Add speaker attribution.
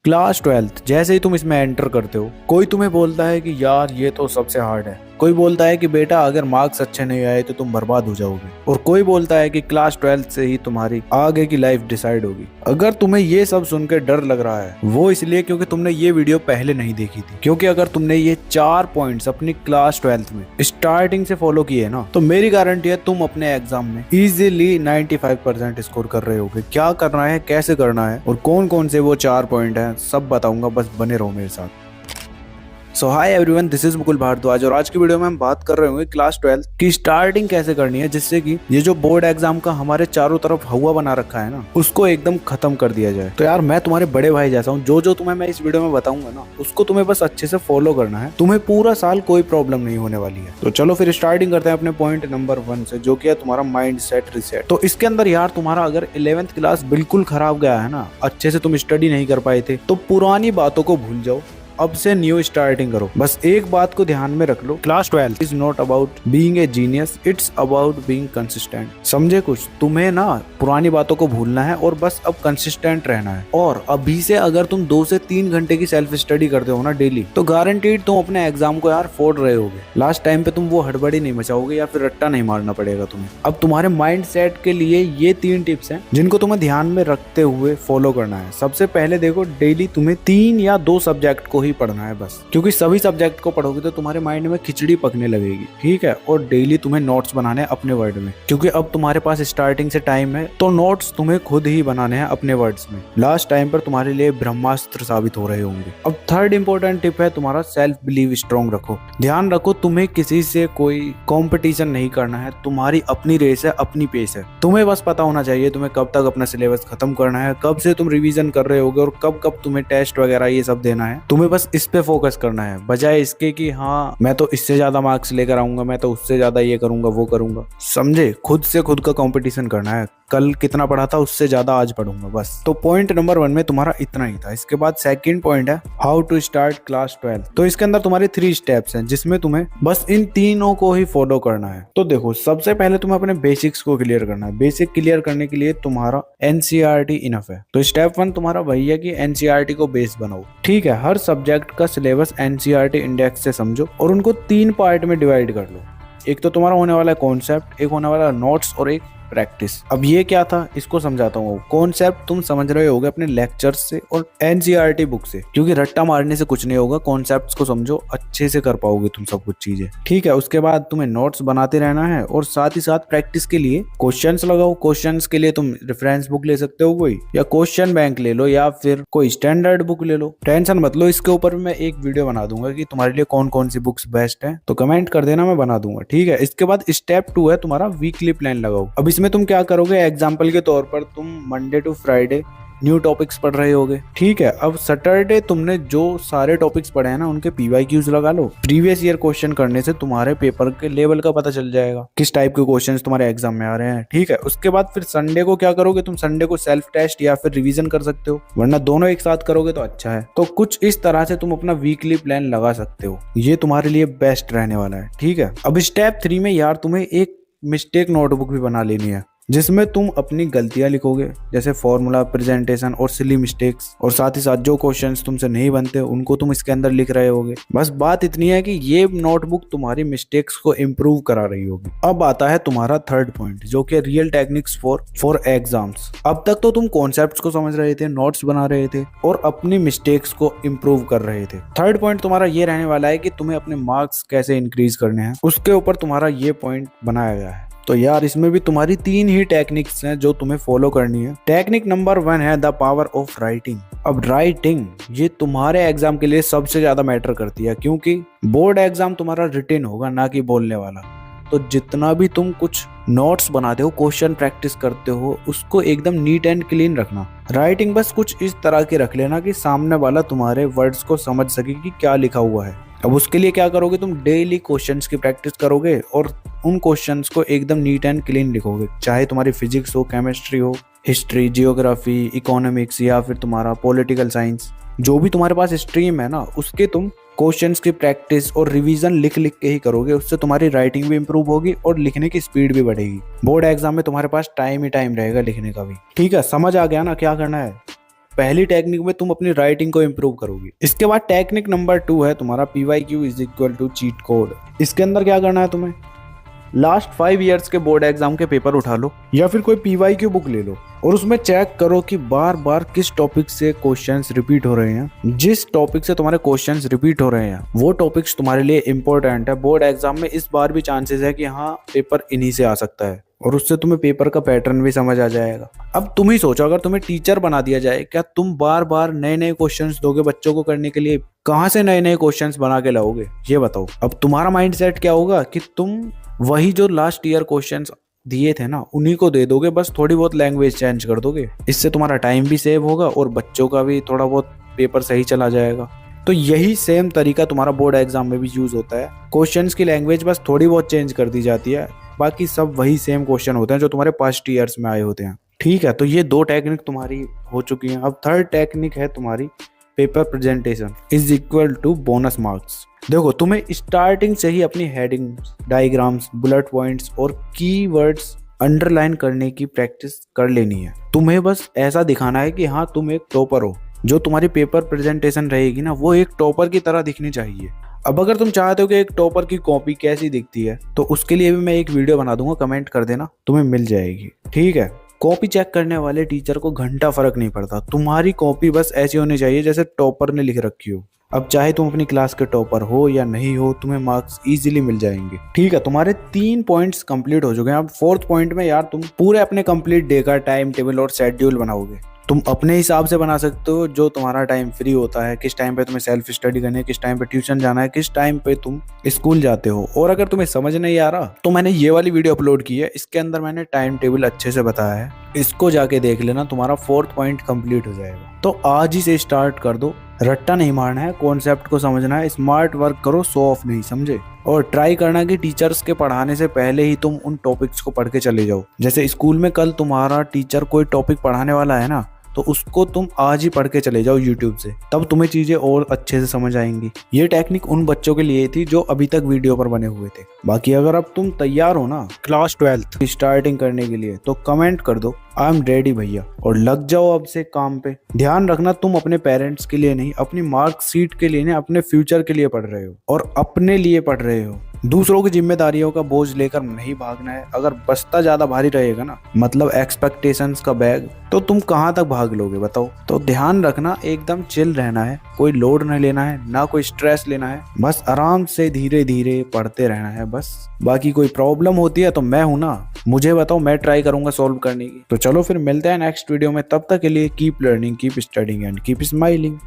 Speaker 1: Class 12th जैसे ही तुम इसमें एंटर करते हो, कोई तुम्हें बोलता है कि यार ये तो सबसे हार्ड है। कोई बोलता है कि बेटा अगर मार्क्स अच्छे नहीं आए तो तुम बर्बाद हो जाओगे। और कोई बोलता है कि क्लास 12th से ही तुम्हारी आगे की लाइफ डिसाइड होगी। अगर तुम्हें ये सब सुनकर डर लग रहा है, वो इसलिए क्योंकि तुमने ये वीडियो पहले नहीं देखी थी। क्योंकि अगर तुमने ये 4 पॉइंट्स अपनी क्लास 12th में स्टार्टिंग से फॉलो किए ना, तो मेरी गारंटी है तुम अपने एग्जाम में इजीली 95% स्कोर कर रहे होगे। क्या करना है, कैसे करना है और कौन कौन से वो 4 पॉइंट हैं, सब बताऊंगा। बस बने रहो मेरे साथ। So hi everyone, this is Mukul Bhardwaj और आज की वीडियो में हम बात कर रहे होंगे क्लास 12th की स्टार्टिंग कैसे करनी है, जिससे कि ये जो बोर्ड एग्जाम का हमारे चारों तरफ हवा बना रखा है ना, उसको एकदम खत्म कर दिया जाए। तो यार मैं तुम्हारे बड़े भाई जैसा हूँ। जो तुम्हें मैं इस वीडियो में बताऊंगा ना, उसको तुम्हें बस अच्छे से फॉलो करना है। तुम्हें पूरा साल कोई प्रॉब्लम नहीं होने वाली है। तो चलो फिर स्टार्टिंग करते हैं अपने पॉइंट नंबर 1 से, जो कि है तुम्हारा माइंड सेट रिसेट। तो इसके अंदर यार तुम्हारा अगर 11th क्लास बिल्कुल खराब गया है ना, अच्छे से तुम स्टडी नहीं कर पाए थे, तो पुरानी बातों को भूल जाओ। अब से न्यू स्टार्टिंग करो। बस एक बात को ध्यान में रख लो, class 12 is not about being a genius, it's about being consistent. समझे कुछ? तुम्हें ना पुरानी बातों को भूलना है और बस अब कंसिस्टेंट रहना है। और अभी से अगर तुम 2 से 3 घंटे की सेल्फ स्टडी करते हो ना डेली, तो गारंटीड तुम अपने एग्जाम को यार फोड़ रहे होगे। लास्ट टाइम पे तुम वो हड़बड़ी नहीं मचाओगे या फिर रट्टा नहीं मारना पड़ेगा तुम्हें। अब तुम्हारे माइंड सेट के लिए ये 3 टिप्स हैं जिनको तुम्हें ध्यान में रखते हुए फॉलो करना है। सबसे पहले देखो, डेली तुम्हें 3 या 2 सब्जेक्ट को ही पढ़ना है बस, क्योंकि सभी सब्जेक्ट को पढ़ोगे तो तुम्हारे माइंड में खिचड़ी पकने लगेगी। ठीक है? और डेली तुम्हें नोट्स बनाने हैं अपने वर्ड में, क्योंकि अब तुम्हारे पास स्टार्टिंग से टाइम है, तो नोट्स तुम्हें खुद ही बनाने हैं अपने वर्ड्स में। लास्ट टाइम पर तुम्हारे लिए ब्रह्मास्त्र साबित हो रहे होंगे। अब थर्ड इंपॉर्टेंट टिप है तुम्हारा सेल्फ बिलीव स्ट्रॉन्ग रखो। ध्यान रखो, तुम्हें किसी से कोई कॉम्पिटिशन नहीं करना है। तुम्हारी अपनी रेस है, अपनी पेस है। तुम्हें बस पता होना चाहिए तुम्हें कब तक अपना सिलेबस खत्म करना है, कब से तुम रिवीजन कर रहे होगे और कब कब तुम्हें टेस्ट वगैरह ये सब देना है। तुम्हें बस इस पे फोकस करना है, बजाय इसके कि हाँ मैं तो इससे ज्यादा मार्क्स लेकर आऊंगा, मैं तो उससे ज्यादा ये करूंगा वो करूंगा। समझे? खुद से खुद का कंपटीशन करना है। कल कितना पढ़ा था उससे ज्यादा आज पढ़ूंगा बस। तो पॉइंट नंबर 1 में तुम्हारा इतना ही था। इसके बाद सेकंड पॉइंट है हाउ टू स्टार्ट क्लास 12। तो इसके अंदर तुम्हारे 3 स्टेप्स हैं, जिसमें तुम्हें बस इन तीनों को ही फॉलो करना है। तो देखो, सबसे पहले तुम्हें अपने बेसिक्स को क्लियर करना है। बेसिक क्लियर करने के लिए तुम्हारा एनसीईआरटी इनफ है। तो स्टेप 1 तुम्हारा वही है कि एनसीईआरटी को बेस बनाओ। ठीक है? हर सब्जेक्ट का सिलेबस एनसीईआरटी इंडेक्स से समझो और उनको 3 पार्ट में डिवाइड कर लो। एक तो तुम्हारा होने वाला है कॉन्सेप्ट, एक होने वाला है नोट्स और एक प्रैक्टिस। अब ये क्या था, इसको समझाता हूँ। कॉन्सेप्ट तुम समझ रहे होगे अपने लेक्चर्स से और एनसीईआरटी बुक से, क्योंकि रट्टा मारने से कुछ नहीं होगा। कॉन्सेप्ट्स को समझो, अच्छे से कर पाओगे तुम सब कुछ चीजें। ठीक है? उसके बाद तुम्हें नोट्स बनाते रहना है और साथ ही साथ प्रैक्टिस के लिए क्वेश्चंस लगाओ। क्वेश्चंस के लिए तुम रेफरेंस बुक ले सकते हो कोई, या क्वेश्चन बैंक ले लो, या फिर कोई स्टैंडर्ड बुक ले लो। टेंशन मत लो, इसके ऊपर मैं एक वीडियो बना दूंगा कि तुम्हारे लिए कौन कौन सी बुक्स बेस्ट है, तो कमेंट कर देना, मैं बना दूंगा। ठीक है? इसके बाद स्टेप 2 है तुम्हारा वीकली प्लान लगाओ। अब इसमें तुम क्या करोगे, एग्जाम्पल के तौर पर तुम Monday to Friday new topics पढ़ रहे होगे। ठीक है? अब सैटरडे तुमने जो सारे टॉपिक्स पढ़े हैं ना, उनके पीवाईक्यूज लगा लो। प्रीवियस ईयर क्वेश्चन करने से तुम्हारे पेपर के लेवल का पता चल जाएगा, किस टाइप के क्वेश्चंस तुम्हारे एग्जाम में आ रहे हैं। ठीक है? उसके बाद फिर संडे को क्या करोगे, तुम संडे को सेल्फ टेस्ट या फिर रिवीजन कर सकते हो, वरना दोनों एक साथ करोगे तो अच्छा है। तो कुछ इस तरह से तुम अपना वीकली प्लान लगा सकते हो। ये तुम्हारे लिए बेस्ट रहने वाला है। ठीक है? अब स्टेप 3 में यार तुम्हें एक मिस्टेक नोटबुक भी बना लेनी है, जिसमें तुम अपनी गलतियां लिखोगे, जैसे फॉर्मूला, प्रेजेंटेशन और सिली मिस्टेक्स। और साथ ही साथ जो क्वेश्चंस तुमसे नहीं बनते उनको तुम इसके अंदर लिख रहे होगे। बस बात इतनी है कि ये नोटबुक तुम्हारी मिस्टेक्स को इम्प्रूव करा रही होगी। अब आता है तुम्हारा थर्ड पॉइंट, जो कि रियल टेक्निक्स फॉर एग्जाम्स। अब तक तो तुम कॉन्सेप्ट्स को समझ रहे थे, नोट्स बना रहे थे और अपनी मिस्टेक्स को इम्प्रूव कर रहे थे। थर्ड पॉइंट तुम्हारा ये रहने वाला है कि तुम्हें अपने मार्क्स कैसे इंक्रीज करने हैं, उसके ऊपर तुम्हारा ये पॉइंट बनाया गया है। तो यार इसमें भी तुम्हारी 3 ही टेक्निक्स हैं जो तुम्हें फॉलो करनी है। टेक्निक नंबर 1 है द पावर ऑफ राइटिंग। अब राइटिंग ये तुम्हारे एग्जाम के लिए सबसे ज्यादा मैटर करती है, क्योंकि बोर्ड एग्जाम तुम्हारा रिटन होगा, ना कि बोलने वाला। तो जितना भी तुम कुछ नोट्स बनाते हो, क्वेश्चन प्रैक्टिस करते हो, उसको एकदम नीट एंड क्लीन रखना। राइटिंग बस कुछ इस तरह की रख लेना कि सामने वाला तुम्हारे वर्ड्स को समझ सके कि क्या लिखा हुआ है। अब उसके लिए क्या करोगे, तुम डेली क्वेश्चंस की प्रैक्टिस करोगे और उन क्वेश्चंस को एकदम नीट एंड क्लीन लिखोगे। चाहे तुम्हारी फिजिक्स हो, केमिस्ट्री हो, हिस्ट्री, जियोग्राफी, इकोनॉमिक्स या फिर तुम्हारा पॉलिटिकल साइंस, जो भी तुम्हारे पास स्ट्रीम है ना, उसके तुम क्वेश्चंस की प्रैक्टिस और रिवीजन लिख लिख के ही करोगे। उससे तुम्हारी राइटिंग भी इंप्रूव होगी और लिखने की स्पीड भी बढ़ेगी। बोर्ड एग्जाम में तुम्हारे पास टाइम ही टाइम रहेगा लिखने का भी। ठीक है? समझ आ गया ना क्या करना है? पहली टेक्निक में तुम अपनी राइटिंग को इम्प्रूव करोगे। इसके बाद टेक्निक नंबर 2 है तुम्हारा PYQ is equal to cheat code. इसके अंदर क्या करना है तुम्हें, लास्ट 5 इयर्स के बोर्ड एग्जाम के पेपर उठा लो या फिर कोई PYQ बुक ले लो और उसमें चेक करो कि बार बार किस टॉपिक से क्वेश्चंस रिपीट हो रहे हैं। जिस टॉपिक से तुम्हारे क्वेश्चंस रिपीट हो रहे हैं वो टॉपिक्स तुम्हारे लिए इंपॉर्टेंट है। बोर्ड एग्जाम में इस बार भी चांसेस है कि हाँ पेपर इन्हीं से आ सकता है और उससे तुम्हें पेपर का पैटर्न भी समझ आ जाएगा। अब तुम ही सोचो, अगर तुम्हें टीचर बना दिया जाए, क्या तुम बार बार नए नए क्वेश्चंस दोगे बच्चों को करने के लिए? कहाँ से नए नए क्वेश्चंस बना के लाओगे ये बताओ। अब तुम्हारा माइंडसेट क्या होगा कि तुम वही जो लास्ट ईयर क्वेश्चंस दिए थे ना उन्हीं को दे दोगे, बस थोड़ी बहुत लैंग्वेज चेंज कर दोगे। इससे तुम्हारा टाइम भी सेव होगा और बच्चों का भी थोड़ा बहुत पेपर सही चला जाएगा। तो यही सेम तरीका तुम्हारा बोर्ड एग्जाम में भी यूज होता है। क्वेश्चंस की लैंग्वेज बस थोड़ी बहुत चेंज कर दी जाती है, बाकी सब वही सेम क्वेश्चन होते हैं जो तुम्हारे पास्ट ईयर्स में आए होते हैं। ठीक है, तो ये 2 टेक्निक तुम्हारी हो चुकी हैं। अब थर्ड टेक्निक है तुम्हारी paper presentation is equal to bonus marks. देखो, तुम्हें स्टार्टिंग से ही अपनी हेडिंग्स, डायग्राम्स, बुलेट पॉइंट्स और कीवर्ड्स अंडरलाइन करने की प्रैक्टिस कर लेनी है। तुम्हें बस ऐसा दिखाना है कि हाँ तुम एक टॉपर हो। जो तुम्हारी पेपर प्रेजेंटेशन रहेगी ना वो एक टॉपर की तरह दिखनी चाहिए। अब अगर तुम चाहते हो कि एक टॉपर की कॉपी कैसी दिखती है तो उसके लिए भी मैं एक वीडियो बना दूंगा, कमेंट कर देना, तुम्हें मिल जाएगी। ठीक है, कॉपी चेक करने वाले टीचर को घंटा फर्क नहीं पड़ता, तुम्हारी कॉपी बस ऐसी होनी चाहिए जैसे टॉपर ने लिख रखी हो। अब चाहे तुम अपनी क्लास के टॉपर हो या नहीं हो, तुम्हें मार्क्स इजीली मिल जाएंगे। ठीक है, तुम्हारे 3 पॉइंट्स कंप्लीट हो चुके हैं। अब 4th पॉइंट में यार तुम पूरे अपने कंप्लीट डे का टाइम टेबल और शेड्यूल बनाओगे। तुम अपने हिसाब से बना सकते हो, जो तुम्हारा टाइम फ्री होता है, किस टाइम पे तुम्हें सेल्फ स्टडी करनी है, किस टाइम पे ट्यूशन जाना है, किस टाइम पे तुम स्कूल जाते हो। और अगर तुम्हें समझ नहीं आ रहा तो मैंने ये वाली वीडियो अपलोड की है, इसके अंदर मैंने टाइम टेबल अच्छे से बताया है, इसको जाके देख लेना, तुम्हारा 4th पॉइंट कंप्लीट हो जाएगा। तो आज ही से स्टार्ट कर दो, रट्टा नहीं मारना है, कॉन्सेप्ट को समझना है, स्मार्ट वर्क करो, शो ऑफ नहीं, समझे। और ट्राई करना कि टीचर्स के पढ़ाने से पहले ही तुम उन टॉपिक्स को पढ़ के चले जाओ। जैसे स्कूल में कल तुम्हारा टीचर कोई टॉपिक पढ़ाने वाला है ना, तो उसको तुम आज ही पढ़ के चले जाओ यूट्यूब से, तब तुम्हें चीजें और अच्छे से समझ आएंगी। ये टेक्निक उन बच्चों के लिए थी जो अभी तक वीडियो पर बने हुए थे। बाकी अगर अब तुम तैयार हो ना क्लास 12th स्टार्टिंग करने के लिए तो कमेंट कर दो आई एम रेडी भैया, और लग जाओ अब से काम पे। ध्यान रखना, तुम अपने पेरेंट्स के लिए नहीं, अपनी मार्कशीट के लिए नहीं, अपने फ्यूचर के लिए पढ़ रहे हो और अपने लिए पढ़ रहे हो। दूसरों की जिम्मेदारियों का बोझ लेकर नहीं भागना है। अगर बस्ता ज्यादा भारी रहेगा ना, मतलब एक्सपेक्टेशंस का बैग, तो तुम कहाँ तक भाग लोगे बताओ। तो ध्यान रखना, एकदम चिल रहना है, कोई लोड नहीं लेना है, ना कोई स्ट्रेस लेना है, बस आराम से धीरे धीरे पढ़ते रहना है बस। बाकी कोई प्रॉब्लम होती है तो मैं हूं ना, मुझे बताओ, मैं ट्राई करूंगा सॉल्व करने की। तो चलो फिर मिलते हैं नेक्स्ट वीडियो में, तब तक के लिए keep learning, keep studying and keep smiling.